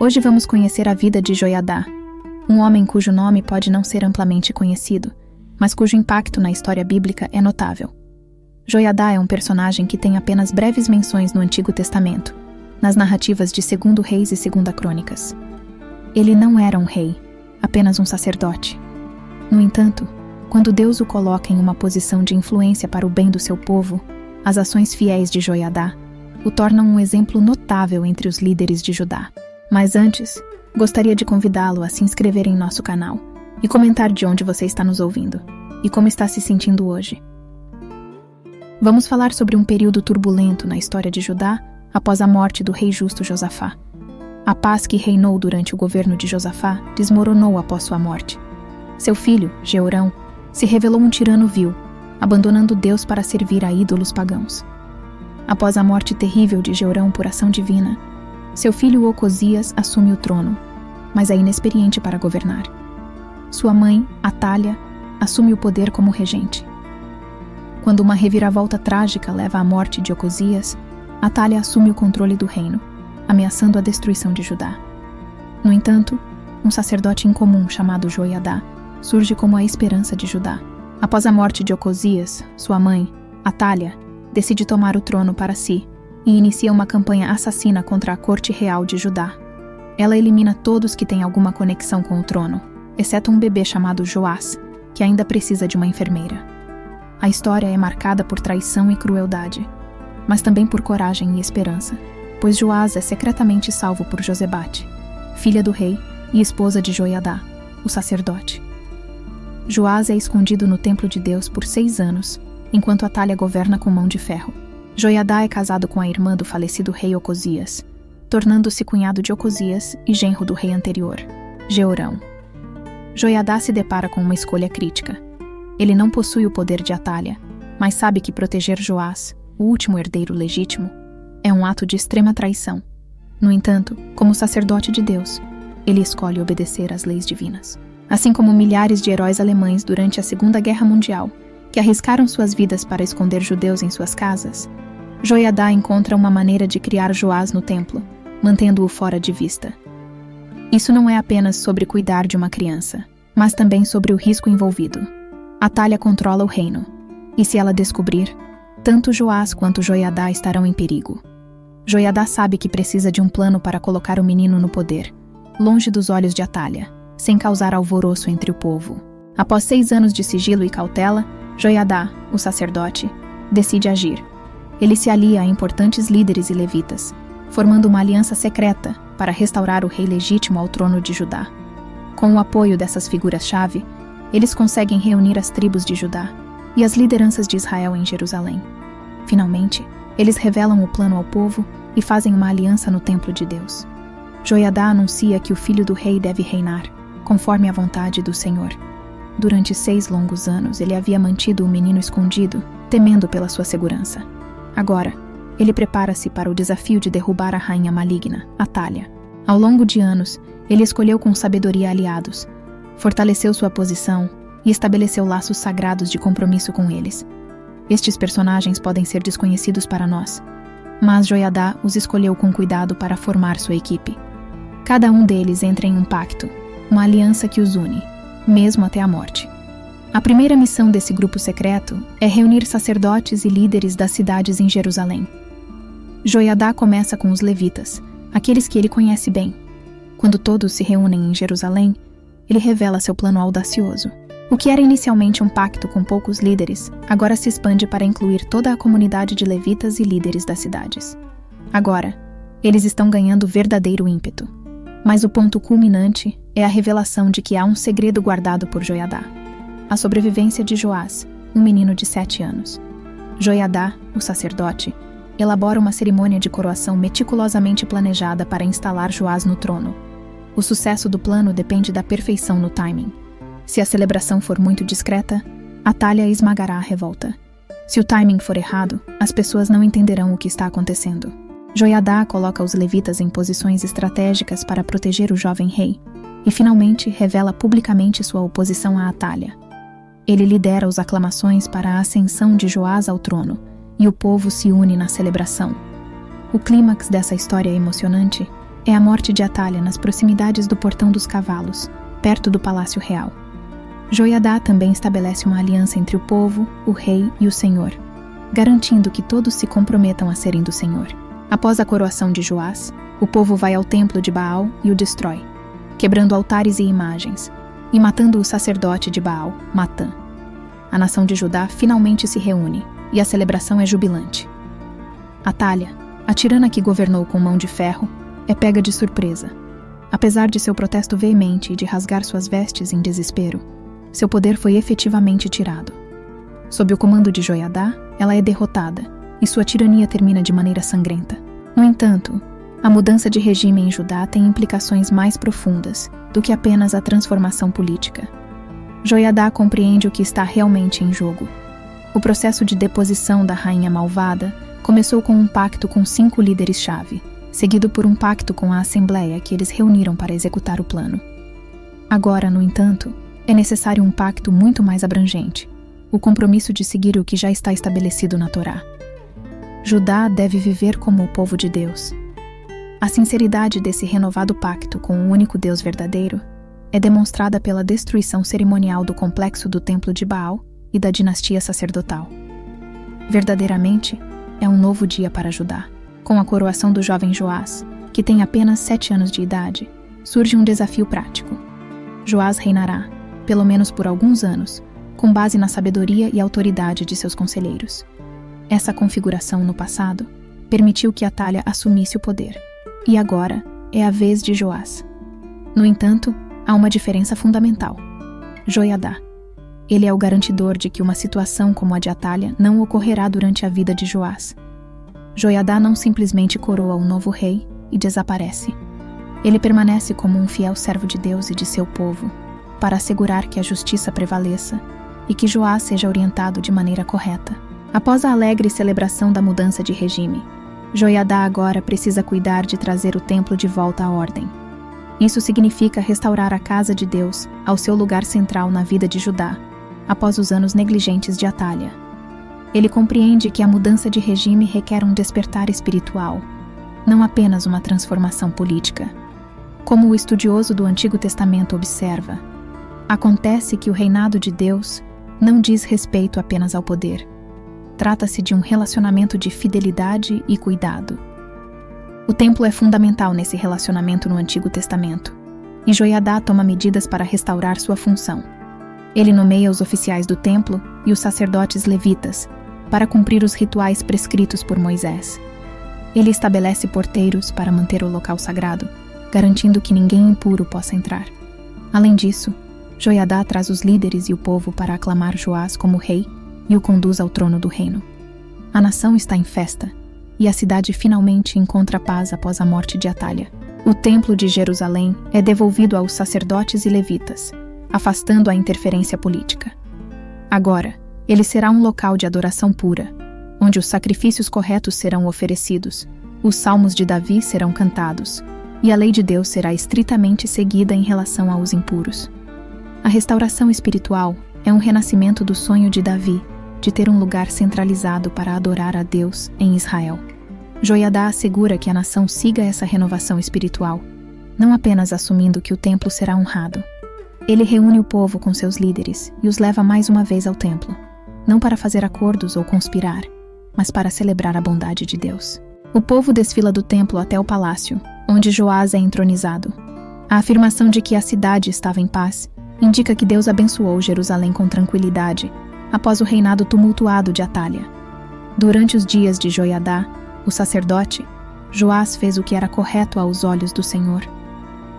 Hoje vamos conhecer a vida de Joiadá, um homem cujo nome pode não ser amplamente conhecido, mas cujo impacto na história bíblica é notável. Joiadá é um personagem que tem apenas breves menções no Antigo Testamento, nas narrativas de 2 Reis e 2 Crônicas. Ele não era um rei, apenas um sacerdote. No entanto, quando Deus o coloca em uma posição de influência para o bem do seu povo, as ações fiéis de Joiadá o tornam um exemplo notável entre os líderes de Judá. Mas antes, gostaria de convidá-lo a se inscrever em nosso canal e comentar de onde você está nos ouvindo e como está se sentindo hoje. Vamos falar sobre um período turbulento na história de Judá após a morte do rei justo Josafá. A paz que reinou durante o governo de Josafá desmoronou após sua morte. Seu filho, Jeorão, se revelou um tirano vil, abandonando Deus para servir a ídolos pagãos. Após a morte terrível de Jeorão por ação divina, seu filho Ocosias assume o trono, mas é inexperiente para governar. Sua mãe, Atália, assume o poder como regente. Quando uma reviravolta trágica leva à morte de Ocosias, Atália assume o controle do reino, ameaçando a destruição de Judá. No entanto, um sacerdote incomum chamado Joiadá surge como a esperança de Judá. Após a morte de Ocosias, sua mãe, Atália, decide tomar o trono para si e inicia uma campanha assassina contra a corte real de Judá. Ela elimina todos que têm alguma conexão com o trono, exceto um bebê chamado Joás, que ainda precisa de uma enfermeira. A história é marcada por traição e crueldade, mas também por coragem e esperança, pois Joás é secretamente salvo por Josebate, filha do rei e esposa de Joiadá, o sacerdote. Joás é escondido no templo de Deus por 6 anos, enquanto Atália governa com mão de ferro. Joiadá é casado com a irmã do falecido rei Ocosias, tornando-se cunhado de Ocosias e genro do rei anterior, Jeorão. Joiadá se depara com uma escolha crítica. Ele não possui o poder de Atália, mas sabe que proteger Joás, o último herdeiro legítimo, é um ato de extrema traição. No entanto, como sacerdote de Deus, ele escolhe obedecer às leis divinas. Assim como milhares de heróis alemães durante a Segunda Guerra Mundial, que arriscaram suas vidas para esconder judeus em suas casas, Joiadá encontra uma maneira de criar Joás no templo, mantendo-o fora de vista. Isso não é apenas sobre cuidar de uma criança, mas também sobre o risco envolvido. Atália controla o reino, e se ela descobrir, tanto Joás quanto Joiadá estarão em perigo. Joiadá sabe que precisa de um plano para colocar o menino no poder, longe dos olhos de Atália, sem causar alvoroço entre o povo. Após 6 anos de sigilo e cautela, Joiadá, o sacerdote, decide agir. Ele se alia a importantes líderes e levitas, formando uma aliança secreta para restaurar o rei legítimo ao trono de Judá. Com o apoio dessas figuras-chave, eles conseguem reunir as tribos de Judá e as lideranças de Israel em Jerusalém. Finalmente, eles revelam o plano ao povo e fazem uma aliança no templo de Deus. Joiadá anuncia que o filho do rei deve reinar, conforme a vontade do Senhor. Durante 6 longos anos, ele havia mantido o menino escondido, temendo pela sua segurança. Agora, ele prepara-se para o desafio de derrubar a rainha maligna, Atália. Ao longo de anos, ele escolheu com sabedoria aliados, fortaleceu sua posição e estabeleceu laços sagrados de compromisso com eles. Estes personagens podem ser desconhecidos para nós, mas Joiadá os escolheu com cuidado para formar sua equipe. Cada um deles entra em um pacto, uma aliança que os une, mesmo até a morte. A primeira missão desse grupo secreto é reunir sacerdotes e líderes das cidades em Jerusalém. Joiadá começa com os levitas, aqueles que ele conhece bem. Quando todos se reúnem em Jerusalém, ele revela seu plano audacioso. O que era inicialmente um pacto com poucos líderes, agora se expande para incluir toda a comunidade de levitas e líderes das cidades. Agora, eles estão ganhando verdadeiro ímpeto. Mas o ponto culminante é a revelação de que há um segredo guardado por Joiadá: a sobrevivência de Joás, um menino de 7 anos. Joiadá, o sacerdote, elabora uma cerimônia de coroação meticulosamente planejada para instalar Joás no trono. O sucesso do plano depende da perfeição no timing. Se a celebração for muito discreta, Atália esmagará a revolta. Se o timing for errado, as pessoas não entenderão o que está acontecendo. Joiadá coloca os levitas em posições estratégicas para proteger o jovem rei e finalmente revela publicamente sua oposição a Atália. Ele lidera as aclamações para a ascensão de Joás ao trono e o povo se une na celebração. O clímax dessa história emocionante é a morte de Atalha nas proximidades do Portão dos Cavalos, perto do Palácio Real. Joiadá também estabelece uma aliança entre o povo, o rei e o Senhor, garantindo que todos se comprometam a serem do Senhor. Após a coroação de Joás, o povo vai ao templo de Baal e o destrói, quebrando altares e imagens, e matando o sacerdote de Baal, Matã. A nação de Judá finalmente se reúne, e a celebração é jubilante. Atalha, a tirana que governou com mão de ferro, é pega de surpresa. Apesar de seu protesto veemente e de rasgar suas vestes em desespero, seu poder foi efetivamente tirado. Sob o comando de Joiadá, ela é derrotada, e sua tirania termina de maneira sangrenta. No entanto, a mudança de regime em Judá tem implicações mais profundas do que apenas a transformação política. Joiadá compreende o que está realmente em jogo. O processo de deposição da rainha malvada começou com um pacto com 5 líderes-chave, seguido por um pacto com a Assembleia que eles reuniram para executar o plano. Agora, no entanto, é necessário um pacto muito mais abrangente, o compromisso de seguir o que já está estabelecido na Torá. Judá deve viver como o povo de Deus. A sinceridade desse renovado pacto com o único Deus verdadeiro é demonstrada pela destruição cerimonial do complexo do Templo de Baal e da dinastia sacerdotal. Verdadeiramente, é um novo dia para Judá. Com a coroação do jovem Joás, que tem apenas 7 anos de idade, surge um desafio prático. Joás reinará, pelo menos por alguns anos, com base na sabedoria e autoridade de seus conselheiros. Essa configuração no passado permitiu que Atalha assumisse o poder, e agora é a vez de Joás. No entanto, há uma diferença fundamental. Joiadá. Ele é o garantidor de que uma situação como a de Atalha não ocorrerá durante a vida de Joás. Joiadá não simplesmente coroa o novo rei e desaparece. Ele permanece como um fiel servo de Deus e de seu povo, para assegurar que a justiça prevaleça e que Joás seja orientado de maneira correta. Após a alegre celebração da mudança de regime, Joiadá agora precisa cuidar de trazer o templo de volta à ordem. Isso significa restaurar a casa de Deus ao seu lugar central na vida de Judá, após os anos negligentes de Atalha. Ele compreende que a mudança de regime requer um despertar espiritual, não apenas uma transformação política. Como o estudioso do Antigo Testamento observa, acontece que o reinado de Deus não diz respeito apenas ao poder. Trata-se de um relacionamento de fidelidade e cuidado. O templo é fundamental nesse relacionamento no Antigo Testamento, e Joiadá toma medidas para restaurar sua função. Ele nomeia os oficiais do templo e os sacerdotes levitas para cumprir os rituais prescritos por Moisés. Ele estabelece porteiros para manter o local sagrado, garantindo que ninguém impuro possa entrar. Além disso, Joiadá traz os líderes e o povo para aclamar Joás como rei e o conduz ao trono do reino. A nação está em festa, e a cidade finalmente encontra paz após a morte de Atalha. O templo de Jerusalém é devolvido aos sacerdotes e levitas, afastando a interferência política. Agora, ele será um local de adoração pura, onde os sacrifícios corretos serão oferecidos, os salmos de Davi serão cantados, e a lei de Deus será estritamente seguida em relação aos impuros. A restauração espiritual é um renascimento do sonho de Davi, de ter um lugar centralizado para adorar a Deus em Israel. Joiadá assegura que a nação siga essa renovação espiritual, não apenas assumindo que o templo será honrado. Ele reúne o povo com seus líderes e os leva mais uma vez ao templo, não para fazer acordos ou conspirar, mas para celebrar a bondade de Deus. O povo desfila do templo até o palácio, onde Joás é entronizado. A afirmação de que a cidade estava em paz indica que Deus abençoou Jerusalém com tranquilidade após o reinado tumultuado de Atalha. Durante os dias de Joiadá, o sacerdote, Joás fez o que era correto aos olhos do Senhor.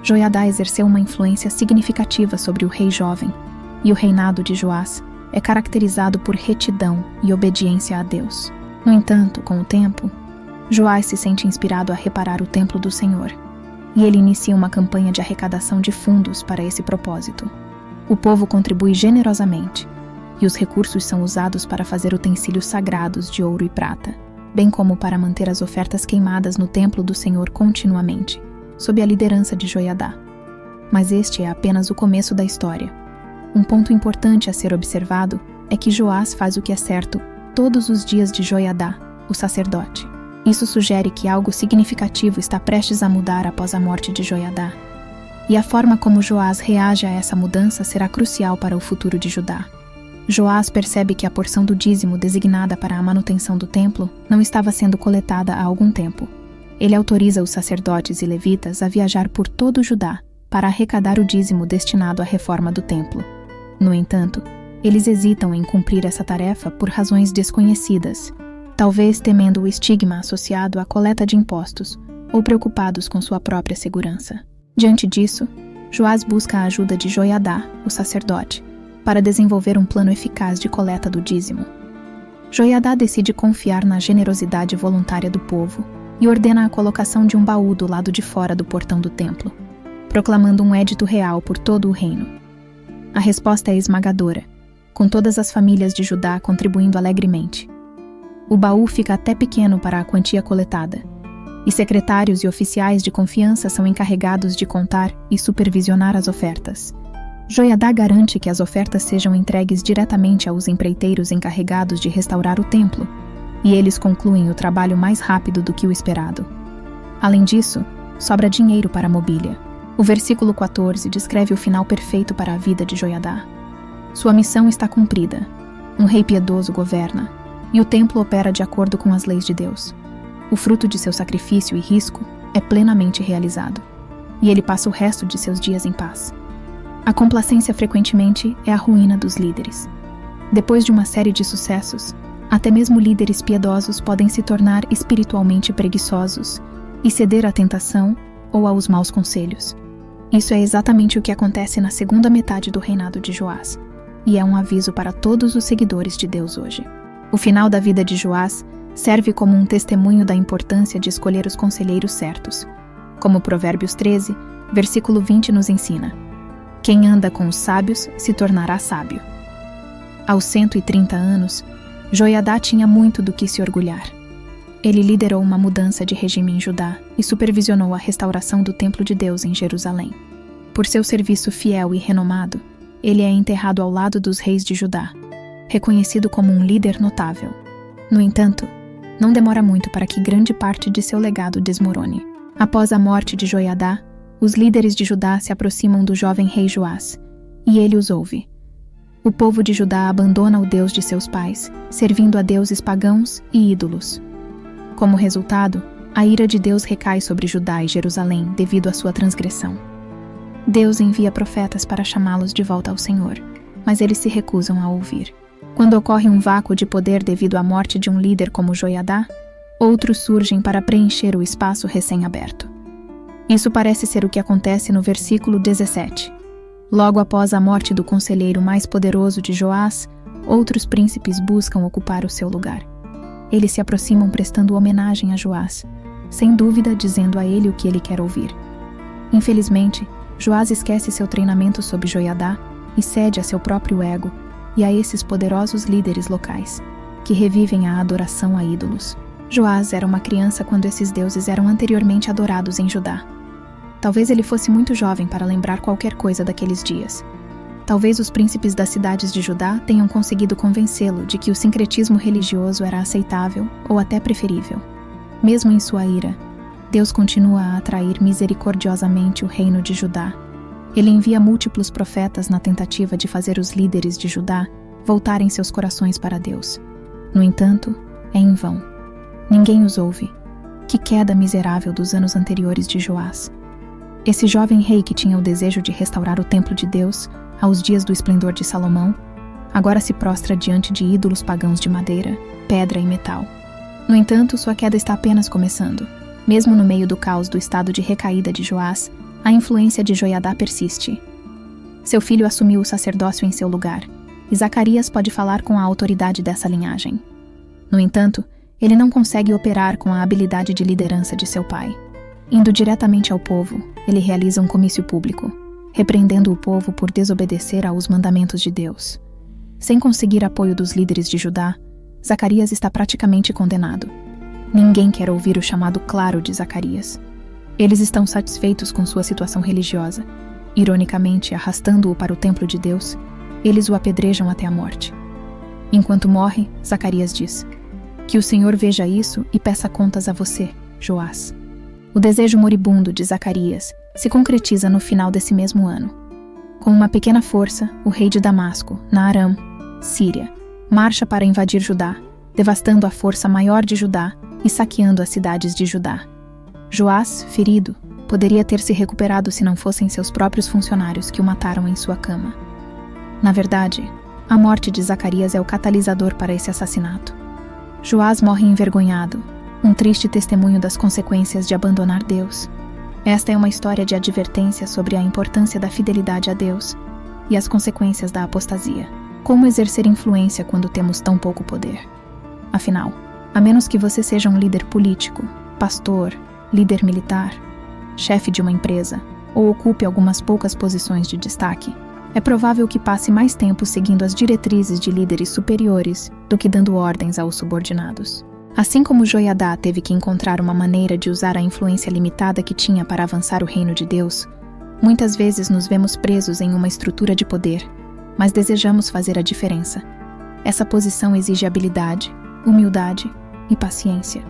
Joiadá exerceu uma influência significativa sobre o rei jovem, e o reinado de Joás é caracterizado por retidão e obediência a Deus. No entanto, com o tempo, Joás se sente inspirado a reparar o templo do Senhor, e ele inicia uma campanha de arrecadação de fundos para esse propósito. O povo contribui generosamente, e os recursos são usados para fazer utensílios sagrados de ouro e prata, bem como para manter as ofertas queimadas no templo do Senhor continuamente, sob a liderança de Joiadá. Mas este é apenas o começo da história. Um ponto importante a ser observado é que Joás faz o que é certo todos os dias de Joiadá, o sacerdote. Isso sugere que algo significativo está prestes a mudar após a morte de Joiadá. E a forma como Joás reage a essa mudança será crucial para o futuro de Judá. Joás percebe que a porção do dízimo designada para a manutenção do templo não estava sendo coletada há algum tempo. Ele autoriza os sacerdotes e levitas a viajar por todo Judá para arrecadar o dízimo destinado à reforma do templo. No entanto, eles hesitam em cumprir essa tarefa por razões desconhecidas, talvez temendo o estigma associado à coleta de impostos ou preocupados com sua própria segurança. Diante disso, Joás busca a ajuda de Joiadá, o sacerdote, para desenvolver um plano eficaz de coleta do dízimo. Joiadá decide confiar na generosidade voluntária do povo e ordena a colocação de um baú do lado de fora do portão do templo, proclamando um édito real por todo o reino. A resposta é esmagadora, com todas as famílias de Judá contribuindo alegremente. O baú fica até pequeno para a quantia coletada, e secretários e oficiais de confiança são encarregados de contar e supervisionar as ofertas. Joiadá garante que as ofertas sejam entregues diretamente aos empreiteiros encarregados de restaurar o templo, e eles concluem o trabalho mais rápido do que o esperado. Além disso, sobra dinheiro para a mobília. O versículo 14 descreve o final perfeito para a vida de Joiadá. Sua missão está cumprida. Um rei piedoso governa, e o templo opera de acordo com as leis de Deus. O fruto de seu sacrifício e risco é plenamente realizado, e ele passa o resto de seus dias em paz. A complacência frequentemente é a ruína dos líderes. Depois de uma série de sucessos, até mesmo líderes piedosos podem se tornar espiritualmente preguiçosos e ceder à tentação ou aos maus conselhos. Isso é exatamente o que acontece na segunda metade do reinado de Joás, e é um aviso para todos os seguidores de Deus hoje. O final da vida de Joás serve como um testemunho da importância de escolher os conselheiros certos. Como Provérbios 13, versículo 20 nos ensina: quem anda com os sábios se tornará sábio. Aos 130 anos, Joiadá tinha muito do que se orgulhar. Ele liderou uma mudança de regime em Judá e supervisionou a restauração do Templo de Deus em Jerusalém. Por seu serviço fiel e renomado, ele é enterrado ao lado dos reis de Judá, reconhecido como um líder notável. No entanto, não demora muito para que grande parte de seu legado desmorone. Após a morte de Joiadá, os líderes de Judá se aproximam do jovem rei Joás, e ele os ouve. O povo de Judá abandona o Deus de seus pais, servindo a deuses pagãos e ídolos. Como resultado, a ira de Deus recai sobre Judá e Jerusalém devido à sua transgressão. Deus envia profetas para chamá-los de volta ao Senhor, mas eles se recusam a ouvir. Quando ocorre um vácuo de poder devido à morte de um líder como Joiadá, outros surgem para preencher o espaço recém-aberto. Isso parece ser o que acontece no versículo 17. Logo após a morte do conselheiro mais poderoso de Joás, outros príncipes buscam ocupar o seu lugar. Eles se aproximam prestando homenagem a Joás, sem dúvida dizendo a ele o que ele quer ouvir. Infelizmente, Joás esquece seu treinamento sob Joiadá e cede a seu próprio ego e a esses poderosos líderes locais, que revivem a adoração a ídolos. Joás era uma criança quando esses deuses eram anteriormente adorados em Judá. Talvez ele fosse muito jovem para lembrar qualquer coisa daqueles dias. Talvez os príncipes das cidades de Judá tenham conseguido convencê-lo de que o sincretismo religioso era aceitável ou até preferível. Mesmo em sua ira, Deus continua a atrair misericordiosamente o reino de Judá. Ele envia múltiplos profetas na tentativa de fazer os líderes de Judá voltarem seus corações para Deus. No entanto, é em vão. Ninguém os ouve. Que queda miserável dos anos anteriores de Joás. Esse jovem rei que tinha o desejo de restaurar o templo de Deus aos dias do esplendor de Salomão, agora se prostra diante de ídolos pagãos de madeira, pedra e metal. No entanto, sua queda está apenas começando. Mesmo no meio do caos do estado de recaída de Joás, a influência de Joiadá persiste. Seu filho assumiu o sacerdócio em seu lugar, e Zacarias pode falar com a autoridade dessa linhagem. No entanto, ele não consegue operar com a habilidade de liderança de seu pai. Indo diretamente ao povo, ele realiza um comício público, repreendendo o povo por desobedecer aos mandamentos de Deus. Sem conseguir apoio dos líderes de Judá, Zacarias está praticamente condenado. Ninguém quer ouvir o chamado claro de Zacarias. Eles estão satisfeitos com sua situação religiosa. Ironicamente, arrastando-o para o templo de Deus, eles o apedrejam até a morte. Enquanto morre, Zacarias diz: "Que o Senhor veja isso e peça contas a você, Joás." O desejo moribundo de Zacarias se concretiza no final desse mesmo ano. Com uma pequena força, o rei de Damasco, na Aram, Síria, marcha para invadir Judá, devastando a força maior de Judá e saqueando as cidades de Judá. Joás, ferido, poderia ter se recuperado se não fossem seus próprios funcionários que o mataram em sua cama. Na verdade, a morte de Zacarias é o catalisador para esse assassinato. Joás morre envergonhado, um triste testemunho das consequências de abandonar Deus. Esta é uma história de advertência sobre a importância da fidelidade a Deus e as consequências da apostasia. Como exercer influência quando temos tão pouco poder? Afinal, a menos que você seja um líder político, pastor, líder militar, chefe de uma empresa ou ocupe algumas poucas posições de destaque, é provável que passe mais tempo seguindo as diretrizes de líderes superiores do que dando ordens aos subordinados. Assim como Joiadá teve que encontrar uma maneira de usar a influência limitada que tinha para avançar o reino de Deus, muitas vezes nos vemos presos em uma estrutura de poder, mas desejamos fazer a diferença. Essa posição exige habilidade, humildade e paciência.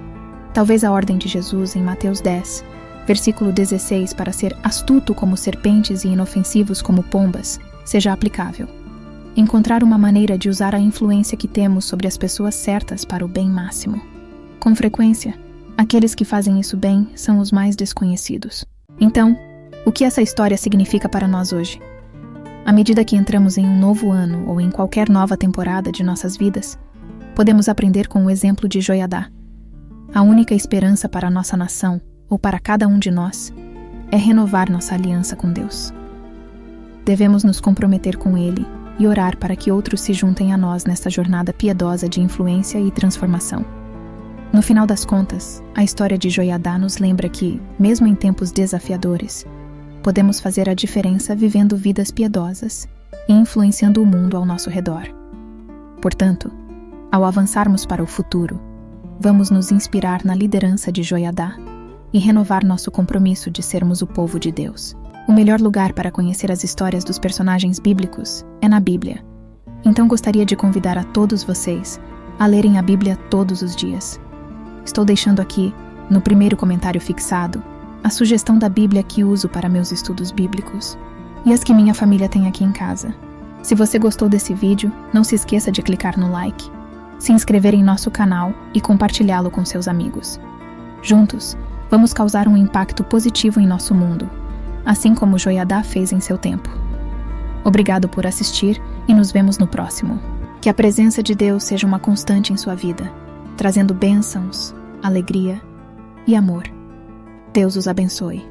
Talvez a ordem de Jesus em Mateus 10, versículo 16, para ser astuto como serpentes e inofensivos como pombas, seja aplicável. Encontrar uma maneira de usar a influência que temos sobre as pessoas certas para o bem máximo. Com frequência, aqueles que fazem isso bem são os mais desconhecidos. Então, o que essa história significa para nós hoje? À medida que entramos em um novo ano ou em qualquer nova temporada de nossas vidas, podemos aprender com o exemplo de Joiadá. A única esperança para a nossa nação, ou para cada um de nós, é renovar nossa aliança com Deus. Devemos nos comprometer com Ele e orar para que outros se juntem a nós nesta jornada piedosa de influência e transformação. No final das contas, a história de Joiadá nos lembra que, mesmo em tempos desafiadores, podemos fazer a diferença vivendo vidas piedosas e influenciando o mundo ao nosso redor. Portanto, ao avançarmos para o futuro, vamos nos inspirar na liderança de Joiadá e renovar nosso compromisso de sermos o povo de Deus. O melhor lugar para conhecer as histórias dos personagens bíblicos é na Bíblia. Então gostaria de convidar a todos vocês a lerem a Bíblia todos os dias. Estou deixando aqui, no primeiro comentário fixado, a sugestão da Bíblia que uso para meus estudos bíblicos e as que minha família tem aqui em casa. Se você gostou desse vídeo, não se esqueça de clicar no like, se inscrever em nosso canal e compartilhá-lo com seus amigos. Juntos, vamos causar um impacto positivo em nosso mundo, assim como Joiadá fez em seu tempo. Obrigado por assistir e nos vemos no próximo. Que a presença de Deus seja uma constante em sua vida, trazendo bênçãos, alegria e amor. Deus os abençoe.